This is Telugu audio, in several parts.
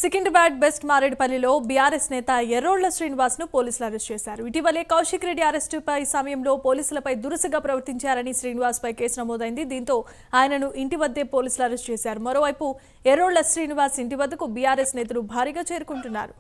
సికింద్రాబాద్ వెస్ట్ మారేడుపల్లిలో బీఆర్ఎస్ నేత ఎర్రోళ్ల శ్రీనివాస్ ను పోలీసులు అరెస్ట్ చేశారు. ఇటీవలే కౌశిక్ రెడ్డి అరెస్టుపై సమయంలో పోలీసులపై దురుసుగా ప్రవర్తించారని శ్రీనివాస్ పై కేసు నమోదైంది. దీంతో ఆయనను ఇంటి వద్దే పోలీసులు అరెస్ట్ చేశారు. మరోవైపు ఎర్రోళ్ల శ్రీనివాస్ ఇంటి వద్దకు బీఆర్ఎస్ నేతలు భారీగా చేరుకుంటున్నారు.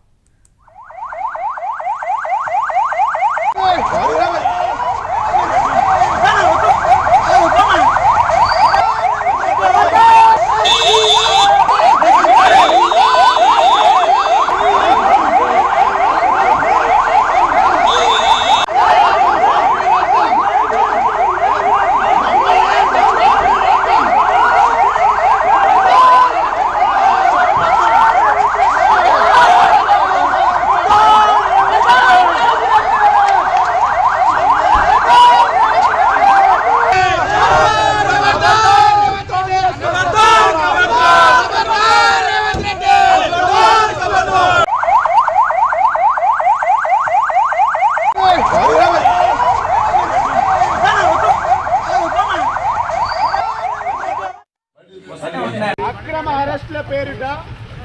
అక్రమ అరెస్ట్ల పేరిట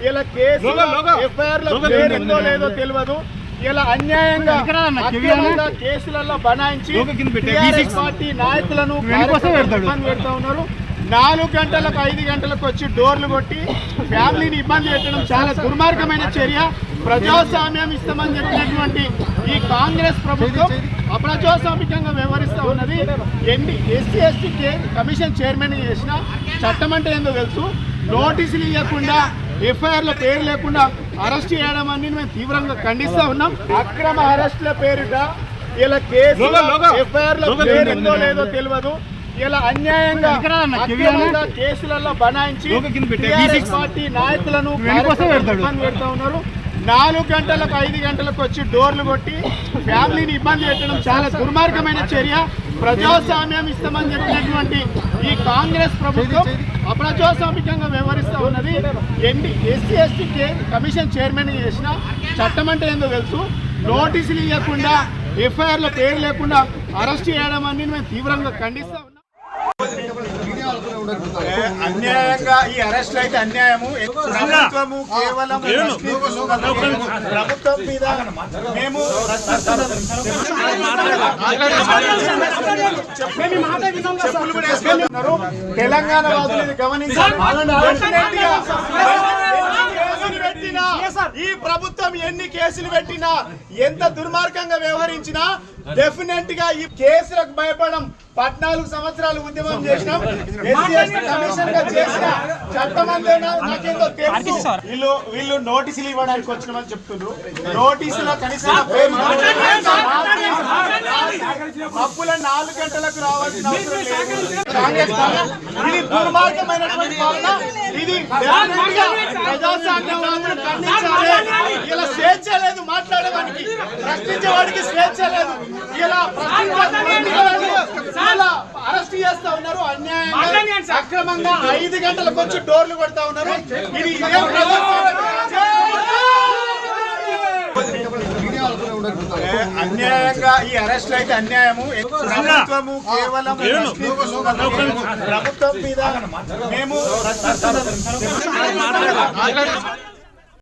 ఇలా కేసు ఎఫ్ఐఆర్ లో పేరుందో లేదో తెలియదు. ఇలా అన్యాయంగా కేసులలో బనాయించి టీఆర్ఎస్ పార్టీ నాయకులను ఇబ్బంది పెడతా ఉన్నారు. 4 గంటలకు 5 గంటలకు వచ్చి డోర్లు కొట్టి ఫ్యామిలీని ఇబ్బంది పెట్టడం చాలా దుర్మార్గమైన చర్య. ప్రజాస్వామ్యం ఇస్తామని చెప్పినటువంటి ఈ కాంగ్రెస్ ప్రభుత్వం అప్రజాస్వామికంగా వ్యవహరిస్తూ ఉన్నది. ఎస్సీ ఎస్టీ కమిషన్ చైర్మన్ చేసిన చట్టం అంటే ఏందో తెలుసు. నోటీసులు ఇవ్వకుండా ఎఫ్ఐఆర్ల పేరు లేకుండా అరెస్ట్ చేయడం అని మేము తీవ్రంగా ఖండిస్తూ ఉన్నాం. అక్రమ అరెస్ట్ల పేరిట ఇలా కేసు ఎఫ్ఐఆర్ల పేరుందో లేదో తెలియదు. ఇలా అన్యాయంగా కేసులలో బనాయించి టీఆర్ఎస్ పార్టీ నాయకులను ఇబ్బంది పెడతా ఉన్నారు. 4 గంటలకు 5 గంటలకు వచ్చి డోర్లు కొట్టి ఫ్యామిలీని ఇబ్బంది పెట్టడం చాలా దుర్మార్గమైన చర్య. ప్రజాస్వామ్యం ఇస్తామని చెప్పినటువంటి ఈ కాంగ్రెస్ ప్రభుత్వం అప్రజాస్వామికంగా వ్యవహరిస్తూ ఉన్నది. ఎస్సీ ఎస్టీ కమిషన్ చైర్మన్ చేసిన చట్టం అంటే ఏందో తెలుసు. నోటీసులు ఇవ్వకుండా ఎఫ్ఐఆర్ల పేరు లేకుండా అరెస్ట్ చేయడం అని మేము తీవ్రంగా ఖండిస్తా ఉన్నాం. అన్యాయంగా ఈ అరెస్ట్ అయితే అన్యాయము. ప్రభుత్వము కేవలం ప్రభుత్వం మీద మేము తెలంగాణ వాదులు గమనించాలి. ఈ ప్రభుత్వం ఎన్ని కేసులు పెట్టినా ఎంత దుర్మార్గంగా వ్యవహరించినా డెఫినెట్ గా ఈ కేసులకు భయపడం 14 సంవత్సరాలు ఉద్యమం చేసినాం. ఎస్సీ ఎస్టీ కమిషన్ గా చేసిన చట్టమందేనా నాకేందో తెలుసు. వీళ్ళు నోటీసులు ఇవ్వడానికి వచ్చినామని చెప్తున్నారు. నోటీసులో కనీసం అప్పుల 4 గంటలకు రావాల్సిన అవసరం లేదు. కాంగ్రెస్ ఇది దుర్మార్గమైనటువంటి పాలన. ఇది ప్రజాస్వామ్యం ఖండించాలి. ఇలా స్వేచ్ఛ లేదు మాట్లాడేవాడికి, ప్రశ్నించేవాడికి స్వేచ్ఛ లేదు. ఇలా అరెస్ట్ చేస్తా ఉన్నారు. అన్యాయంగా అక్రమంగా 5 గంటలకు వచ్చి డోర్లు కొడతా ఉన్నారు. ఇది అన్యాయంగా ఈ అరెస్ట్ అయితే అన్యాయము. ప్రభుత్వము కేవలం ప్రభుత్వం మీద మేము